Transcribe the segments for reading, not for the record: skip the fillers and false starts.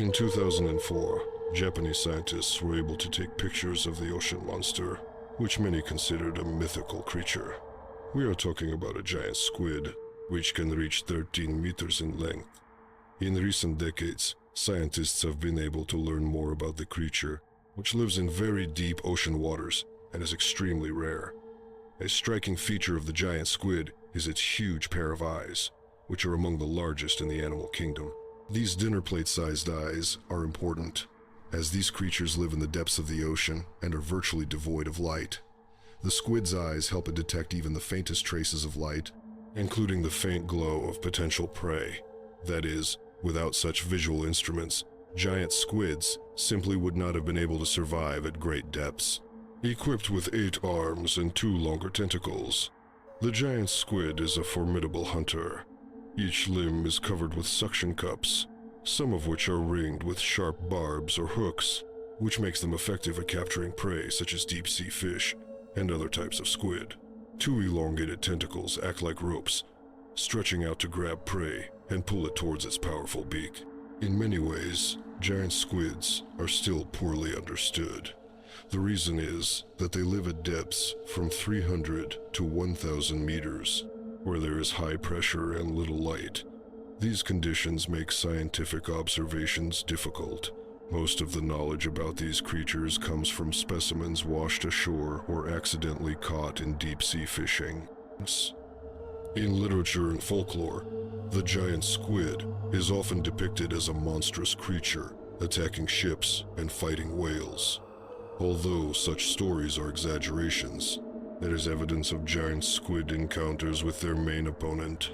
In 2004, Japanese scientists were able to take pictures of the ocean monster, which many considered a mythical creature. We are talking about a giant squid, which can reach 13 meters in length. In recent decades, scientists have been able to learn more about the creature, which lives in very deep ocean waters and is extremely rare. A striking feature of the giant squid is its huge pair of eyes, which are among the largest in the animal kingdom. These dinner plate-sized eyes are important, as these creatures live in the depths of the ocean and are virtually devoid of light. The squid's eyes help it detect even the faintest traces of light, including the faint glow of potential prey. That is, without such visual instruments, giant squids simply would not have been able to survive at great depths. Equipped with 8 arms and 2 longer tentacles, the giant squid is a formidable hunter. Each limb is covered with suction cups, some of which are ringed with sharp barbs or hooks, which makes them effective at capturing prey such as deep-sea fish and other types of squid. 2 elongated tentacles act like ropes, stretching out to grab prey and pull it towards its powerful beak. In many ways, giant squids are still poorly understood. The reason is that they live at depths from 300 to 1,000 meters, where there is high pressure and little light. These conditions make scientific observations difficult. Most of the knowledge about these creatures comes from specimens washed ashore or accidentally caught in deep-sea fishing. In literature and folklore, the giant squid is often depicted as a monstrous creature attacking ships and fighting whales. Although such stories are exaggerations, there is evidence of giant squid encounters with their main opponent,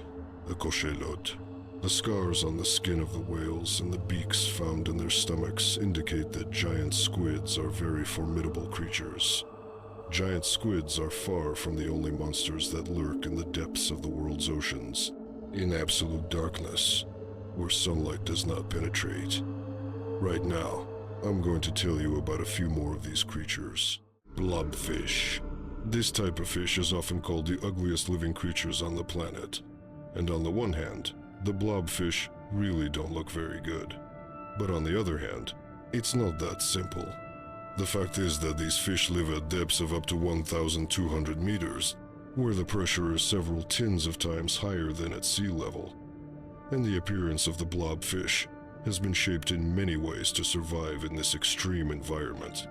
the cochelot. The scars on the skin of the whales and the beaks found in their stomachs indicate that giant squids are very formidable creatures. Giant squids are far from the only monsters that lurk in the depths of the world's oceans, in absolute darkness, where sunlight does not penetrate. Right now, I'm going to tell you about a few more of these creatures. Blobfish. This type of fish is often called the ugliest living creatures on the planet. And on the one hand, the blobfish really don't look very good. But on the other hand, it's not that simple. The fact is that these fish live at depths of up to 1,200 meters, where the pressure is several tens of times higher than at sea level. And the appearance of the blobfish has been shaped in many ways to survive in this extreme environment.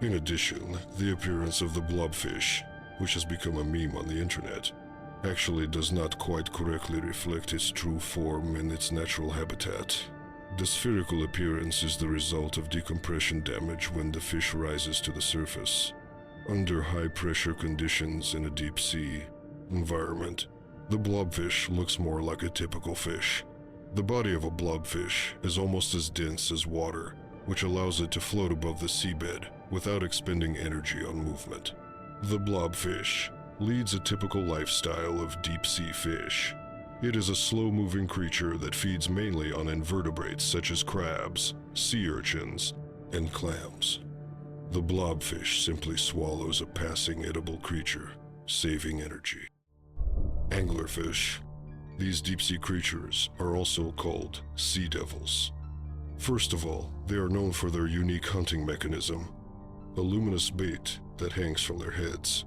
In addition, the appearance of the blobfish, which has become a meme on the internet, actually does not quite correctly reflect its true form and its natural habitat. The spherical appearance is the result of decompression damage when the fish rises to the surface. Under high-pressure conditions in a deep-sea environment, the blobfish looks more like a typical fish. The body of a blobfish is almost as dense as water, which allows it to float above the seabed without expending energy on movement. The blobfish leads a typical lifestyle of deep-sea fish. It is a slow-moving creature that feeds mainly on invertebrates such as crabs, sea urchins, and clams. The blobfish simply swallows a passing edible creature, saving energy. Anglerfish. These deep-sea creatures are also called sea devils. First of all, they are known for their unique hunting mechanism, a luminous bait that hangs from their heads.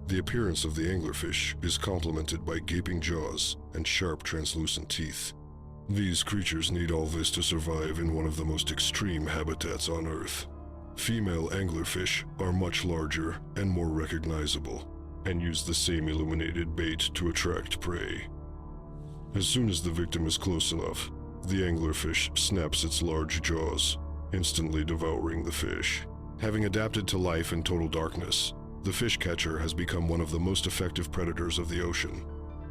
The appearance of the anglerfish is complemented by gaping jaws and sharp translucent teeth. These creatures need all this to survive in one of the most extreme habitats on Earth. Female anglerfish are much larger and more recognizable, and use the same illuminated bait to attract prey. As soon as the victim is close enough, the anglerfish snaps its large jaws, instantly devouring the fish. Having adapted to life in total darkness, the fish catcher has become one of the most effective predators of the ocean.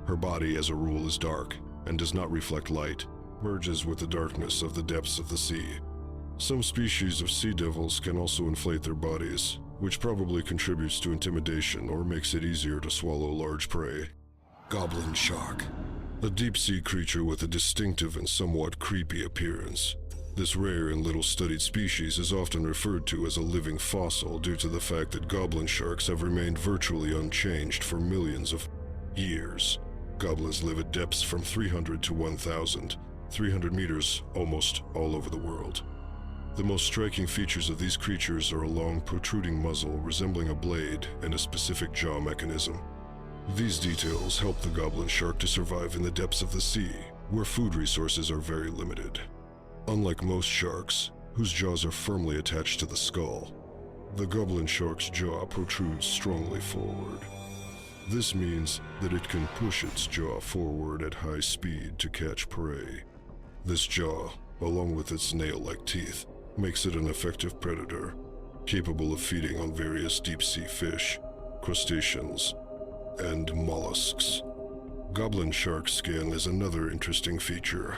Her body, as a rule, is dark and does not reflect light, merges with the darkness of the depths of the sea. Some species of sea devils can also inflate their bodies, which probably contributes to intimidation or makes it easier to swallow large prey. Goblin Shark. A deep-sea creature with a distinctive and somewhat creepy appearance. This rare and little-studied species is often referred to as a living fossil due to the fact that goblin sharks have remained virtually unchanged for millions of years. Goblins live at depths from 300 to 1,300 meters almost all over the world. The most striking features of these creatures are a long protruding muzzle resembling a blade and a specific jaw mechanism. These details help the goblin shark to survive in the depths of the sea, where food resources are very limited. Unlike most sharks, whose jaws are firmly attached to the skull, the goblin shark's jaw protrudes strongly forward. This means that it can push its jaw forward at high speed to catch prey. This jaw, along with its nail-like teeth, makes it an effective predator, capable of feeding on various deep-sea fish, crustaceans, and mollusks. Goblin shark skin is another interesting feature.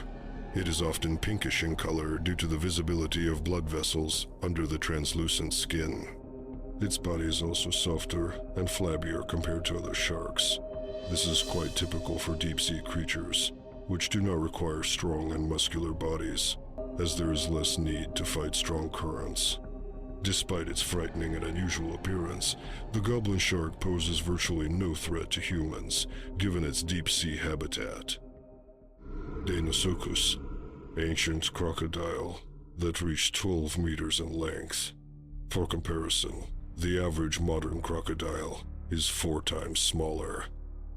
It is often pinkish in color due to the visibility of blood vessels under the translucent skin. Its body is also softer and flabbier compared to other sharks. This is quite typical for deep-sea creatures, which do not require strong and muscular bodies, as there is less need to fight strong currents. Despite its frightening and unusual appearance, the goblin shark poses virtually no threat to humans, given its deep-sea habitat. Deinosuchus, ancient crocodile that reached 12 meters in length. For comparison, the average modern crocodile is 4 times smaller.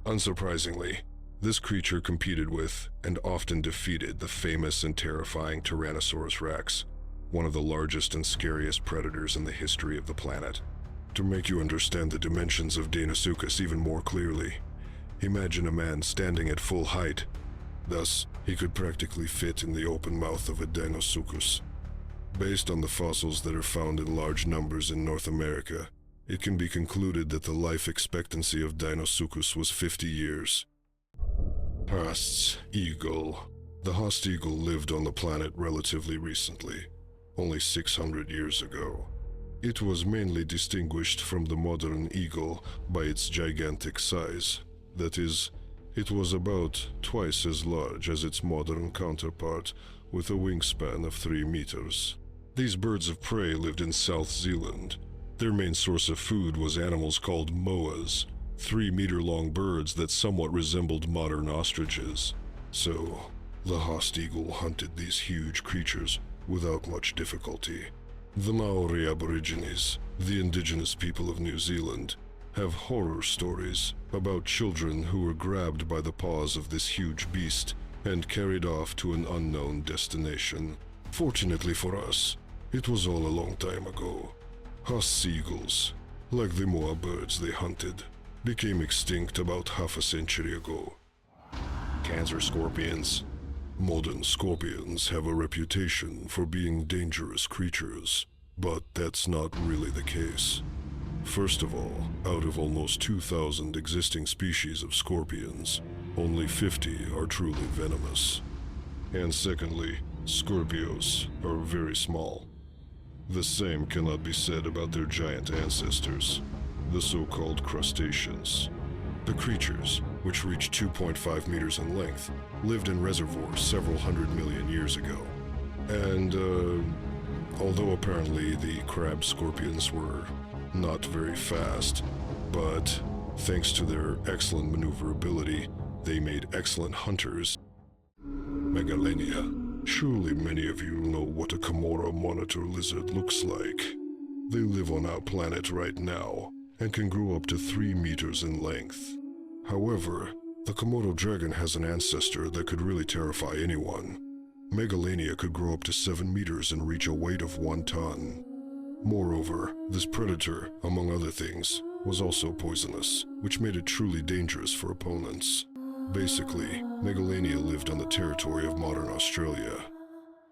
Unsurprisingly, this creature competed with and often defeated the famous and terrifying Tyrannosaurus rex, one of the largest and scariest predators in the history of the planet. To make you understand the dimensions of Deinosuchus even more clearly, imagine a man standing at full height. Thus, he could practically fit in the open mouth of a Deinosuchus. Based on the fossils that are found in large numbers in North America, it can be concluded that the life expectancy of Deinosuchus was 50 years. Haast's eagle. The Haast eagle lived on the planet relatively recently, only 600 years ago. It was mainly distinguished from the modern eagle by its gigantic size. That is, it was about twice as large as its modern counterpart, with a wingspan of 3 meters. These birds of prey lived in South Zealand. Their main source of food was animals called moas, 3-meter-long birds that somewhat resembled modern ostriches. So, the Haast eagle hunted these huge creatures without much difficulty. The Maori Aborigines, the indigenous people of New Zealand, have horror stories about children who were grabbed by the paws of this huge beast and carried off to an unknown destination. Fortunately for us, it was all a long time ago. Haast eagles, like the moa birds they hunted, became extinct about half a century ago. Cancer scorpions. Modern scorpions have a reputation for being dangerous creatures, but that's not really the case. First of all, out of almost 2,000 existing species of scorpions, only 50 are truly venomous. And secondly, scorpios are very small. The same cannot be said about their giant ancestors, the so-called crustaceans. The creatures, which reach 2.5 meters in length, lived in reservoirs several hundred million years ago. And, although apparently the crab scorpions were not very fast, but thanks to their excellent maneuverability, they made excellent hunters. Megalania. Surely many of you know what a Komodo monitor lizard looks like. They live on our planet right now and can grow up to 3 meters in length. However, the Komodo dragon has an ancestor that could really terrify anyone. Megalania could grow up to 7 meters and reach a weight of 1 ton. Moreover, this predator, among other things, was also poisonous, which made it truly dangerous for opponents. Basically, Megalania lived on the territory of modern Australia.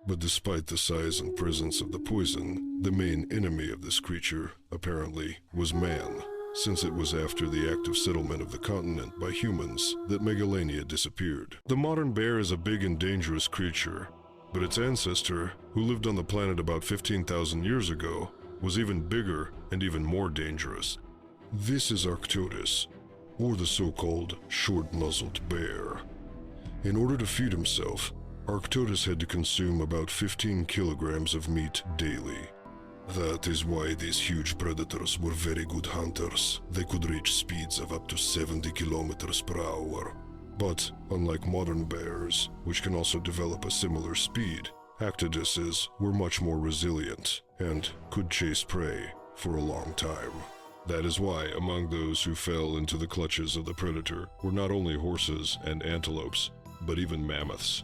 But despite the size and presence of the poison, the main enemy of this creature, apparently, was man, since it was after the active settlement of the continent by humans that Megalania disappeared. The modern bear is a big and dangerous creature, but its ancestor, who lived on the planet about 15,000 years ago, was even bigger and even more dangerous. This is Arctodus, or the so-called short-muzzled bear. In order to feed himself, Arctodus had to consume about 15 kilograms of meat daily. That is why these huge predators were very good hunters. They could reach speeds of up to 70 kilometers per hour. But, unlike modern bears, which can also develop a similar speed, Arctoduses were much more resilient and could chase prey for a long time. That is why among those who fell into the clutches of the predator were not only horses and antelopes, but even mammoths.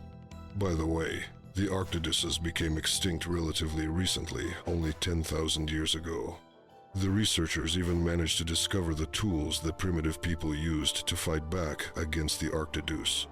By the way, the Arctoduses became extinct relatively recently, only 10,000 years ago. The researchers even managed to discover the tools that primitive people used to fight back against the Arctodus.